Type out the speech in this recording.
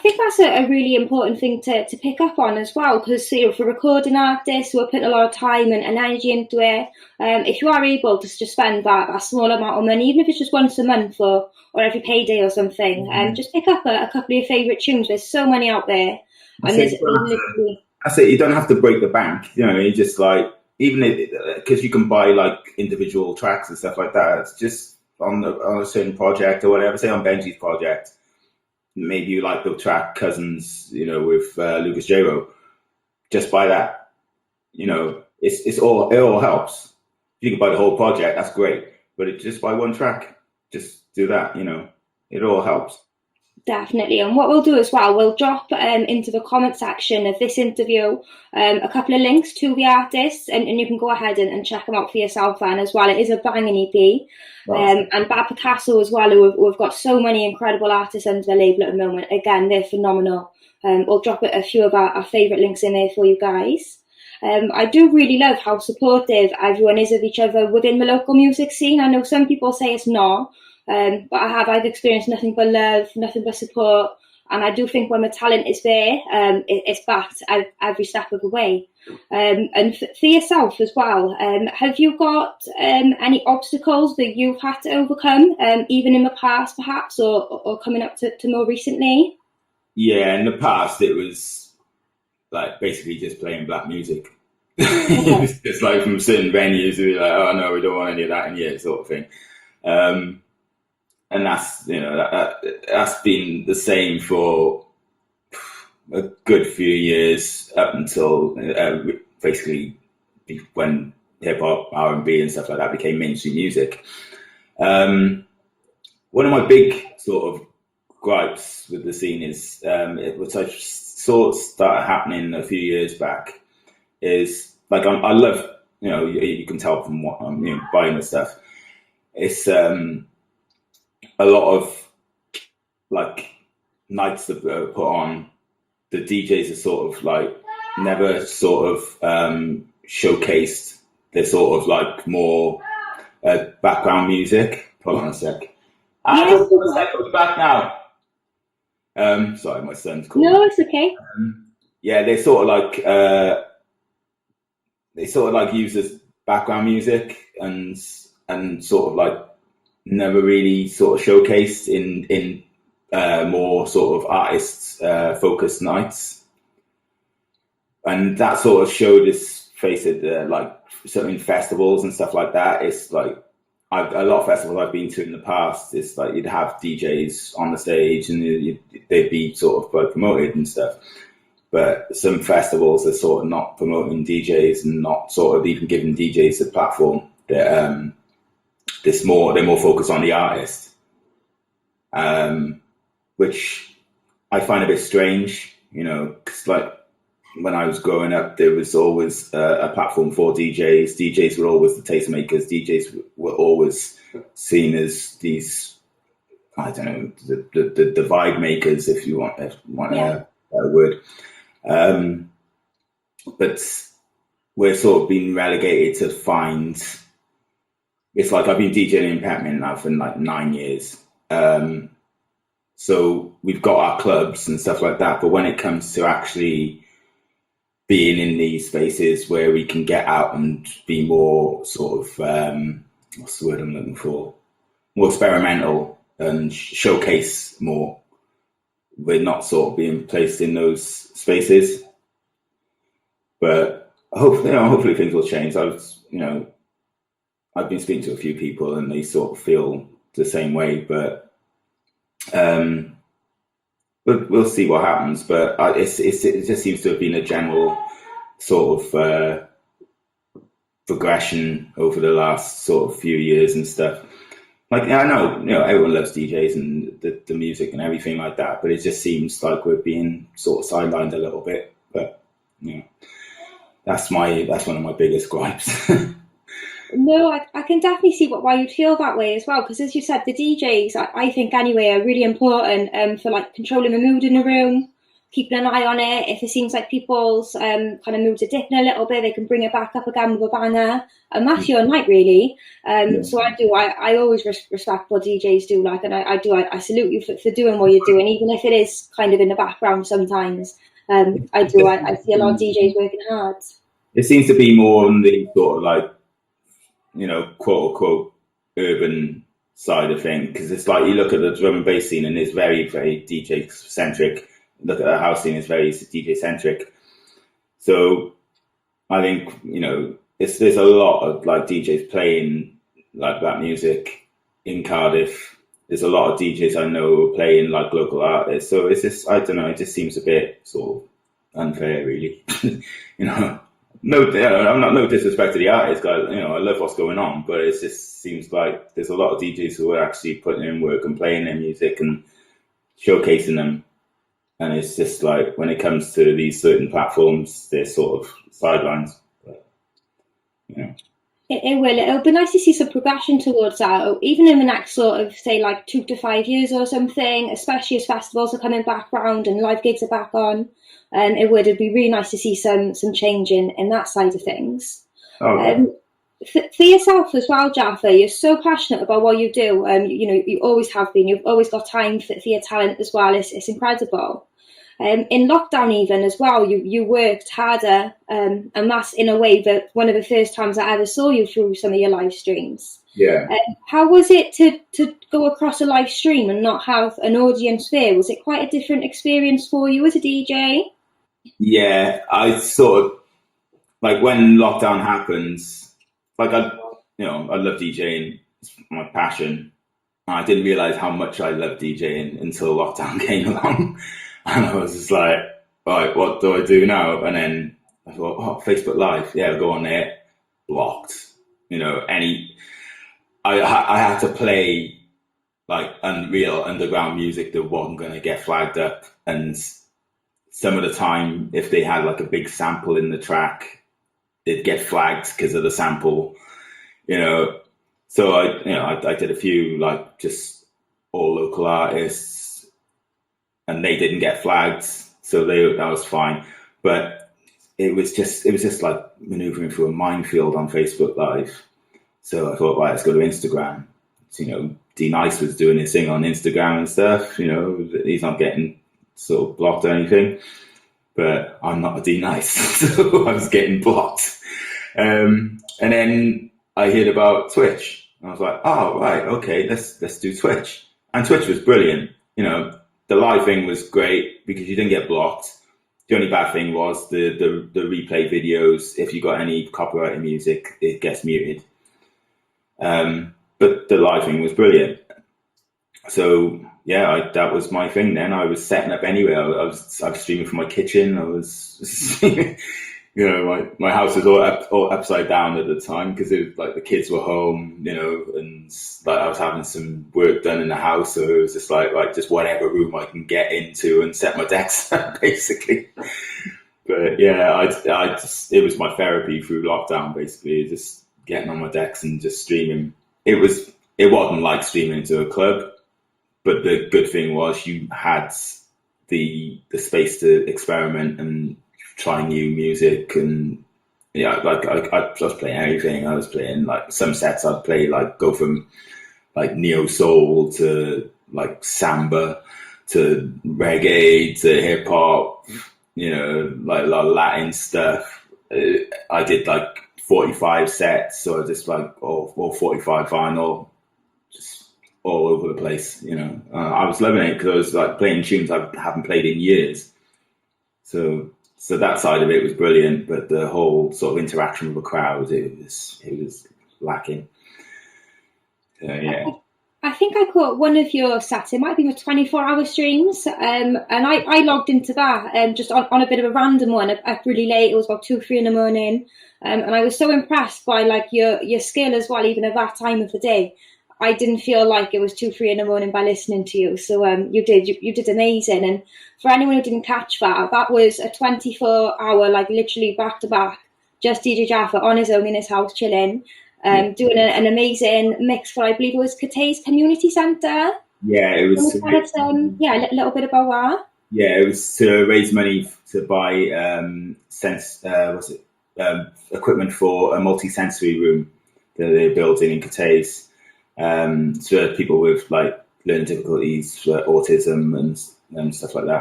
think that's a really important thing to pick up on as well, because for recording artists who are putting a lot of time and energy into it, if you are able to just spend that small amount of money, even if it's just once a month or every payday or something, just pick up a couple of your favourite tunes. There's so many out there. And there's literally... I say you don't have to break the bank, you just like, even because you can buy like individual tracks and stuff like that. It's just on a certain project or whatever, say on Benji's project, maybe you like the track Cousins, with Lucas J-Ro, just buy that. It all helps. If you can buy the whole project, that's great, but just buy one track, just do that. It all helps. Definitely. And what we'll do as well, we'll drop into the comment section of this interview a couple of links to the artists, and you can go ahead and check them out for yourself then as well. It is a banging EP. Wow. And Bad Picasso as well, who have got so many incredible artists under their label at the moment. Again, they're phenomenal. We'll drop a few of our favourite links in there for you guys. I do really love how supportive everyone is of each other within the local music scene. I know some people say it's not, but I've experienced nothing but love, nothing but support, and I do think when the talent is there, it's backed every step of the way. And for yourself as well, have you got any obstacles that you've had to overcome, even in the past perhaps, or coming up to more recently? Yeah, in the past it was like basically just playing black music. It's just like from certain venues who were like, oh no, we don't want any of that in here, sort of thing. And that's that's been the same for a good few years, up until basically when hip hop, R&B, and stuff like that became mainstream music. One of my big sort of gripes with the scene is, which I sort of started happening a few years back, is like I love, you can tell from what I'm buying the stuff. It's a lot of like nights that are put on. The DJs are sort of like never sort of showcased. They're sort of like more background music. Hold on a sec. I'll be back now. Sorry, my son's calling. No, it's okay. Yeah, they sort of like use this background music and sort of like never really sort of showcased in more sort of artist focused nights, and that sort of showed its face at like certain festivals and stuff like that. It's like a lot of festivals I've been to in the past, it's like you'd have DJs on the stage and they'd be sort of like promoted and stuff. But some festivals are sort of not promoting DJs and not sort of even giving DJs a platform. They're more focused on the artist, which I find a bit strange, because like when I was growing up, there was always a platform for DJs. DJs were always the tastemakers. DJs were always seen as these, I don't know, the vibe makers, if you want a word. But we're sort of being relegated to find. It's like I've been DJing in Peppermint now for like 9 years. So we've got our clubs and stuff like that. But when it comes to actually being in these spaces where we can get out and be more sort of, what's the word I'm looking for? More experimental and showcase more, we're not sort of being placed in those spaces. But hopefully things will change. I've been speaking to a few people and they sort of feel the same way, but we'll see what happens. But it just seems to have been a general sort of progression over the last sort of few years and stuff. Like, I know, everyone loves DJs and the music and everything like that, but it just seems like we're being sort of sidelined a little bit. But that's one of my biggest gripes. No, I can definitely see why you'd feel that way as well, because as you said, the DJs, I think anyway, are really important for like controlling the mood in the room, keeping an eye on it. If it seems like people's kind of moods are dipping a little bit, they can bring it back up again with a banger. And that's your night, really. So I always respect what DJs do, like, and I salute you for doing what you're doing, even if it is kind of in the background sometimes. I see a lot of DJs working hard. It seems to be more on the sort of like, you know, quote unquote urban side of things, because it's like you look at the drum and bass scene and it's very, very DJ centric. Look at the house scene, it's very DJ centric. So I think, you know, there's a lot of like DJs playing like that music in Cardiff. There's a lot of DJs I know playing like local artists. So it's just, I don't know, it just seems a bit sort of unfair, really. You know, I'm not no disrespect to the artists, guys. You know, I love what's going on, but it just seems like there's a lot of DJs who are actually putting in work and playing their music and showcasing them. And it's just like when it comes to these certain platforms, they're sort of sidelines. But, you know. It'll be nice to see some progression towards that, even in the next sort of, say, like 2 to 5 years or something, especially as festivals are coming back round and live gigs are back on. It'd be really nice to see some change in that side of things. Okay. For yourself as well, Jaffa, you're so passionate about what you do. You know, you always have been. You've always got time for your talent as well. It's incredible. In lockdown even as well, you worked harder, and that's in a way that one of the first times I ever saw you through some of your live streams. Yeah. How was it to go across a live stream and not have an audience there? Was it quite a different experience for you as a DJ? Yeah, I sort of, like when lockdown happens, like I love DJing, it's my passion. I didn't realize how much I loved DJing until lockdown came along. And I was just like, right, what do I do now? And then I thought, oh, Facebook Live, yeah, I'll go on there. Blocked. You know, I had to play like unreal underground music that wasn't going to get flagged up. And some of the time, if they had like a big sample in the track, it'd get flagged because of the sample, you know. So I did a few like just all local artists, and they didn't get flagged, so that was fine. But it was just like maneuvering through a minefield on Facebook Live. So I thought, right, let's go to Instagram. So, you know, D Nice was doing his thing on Instagram and stuff. You know, he's not getting sort of blocked or anything. But I'm not a D Nice, so I was getting blocked. And then I heard about Twitch. I was like, oh, right, okay, let's do Twitch. And Twitch was brilliant. You know, the live thing was great because you didn't get blocked. The only bad thing was the replay videos. If you got any copyrighted music, it gets muted. But the live thing was brilliant. So yeah, that was my thing. Then I was setting up anywhere. I was streaming from my kitchen. I was, you know, my house was all upside down at the time because it was like the kids were home, you know, and like I was having some work done in the house. So it was just like just whatever room I can get into and set my decks up, basically. But yeah, it was my therapy through lockdown, basically, just getting on my decks and just streaming. It wasn't like streaming to a club, but the good thing was you had the space to experiment and try new music. And yeah, like I was playing everything. I was playing like some sets I'd play like go from like neo soul to like samba to reggae to hip hop, you know, like a lot of Latin stuff. I did like 45 sets, so just like all 45 vinyl, just all over the place, you know. I was loving it because I was like playing tunes I haven't played in years. So that side of it was brilliant, but the whole sort of interaction with the crowd, it was lacking. Yeah. I think I caught one of your sets. It might be with 24-hour streams, and I logged into that just on a bit of a random one up really late. It was about 2 or 3 in the morning, and I was so impressed by like your skill as well, even at that time of the day. I didn't feel like it was 2 or 3 in the morning by listening to you. So you did amazing. And for anyone who didn't catch that was a 24-hour, like literally back to back, just DJ Jaffa on his own in his house chilling. Doing an amazing mix for, I believe it was Catay's Community Centre. Yeah, it was. A little bit about that. Yeah, it was to raise money to buy equipment for a multi-sensory room that they're building in Cathays, so people with like learning difficulties, autism and stuff like that.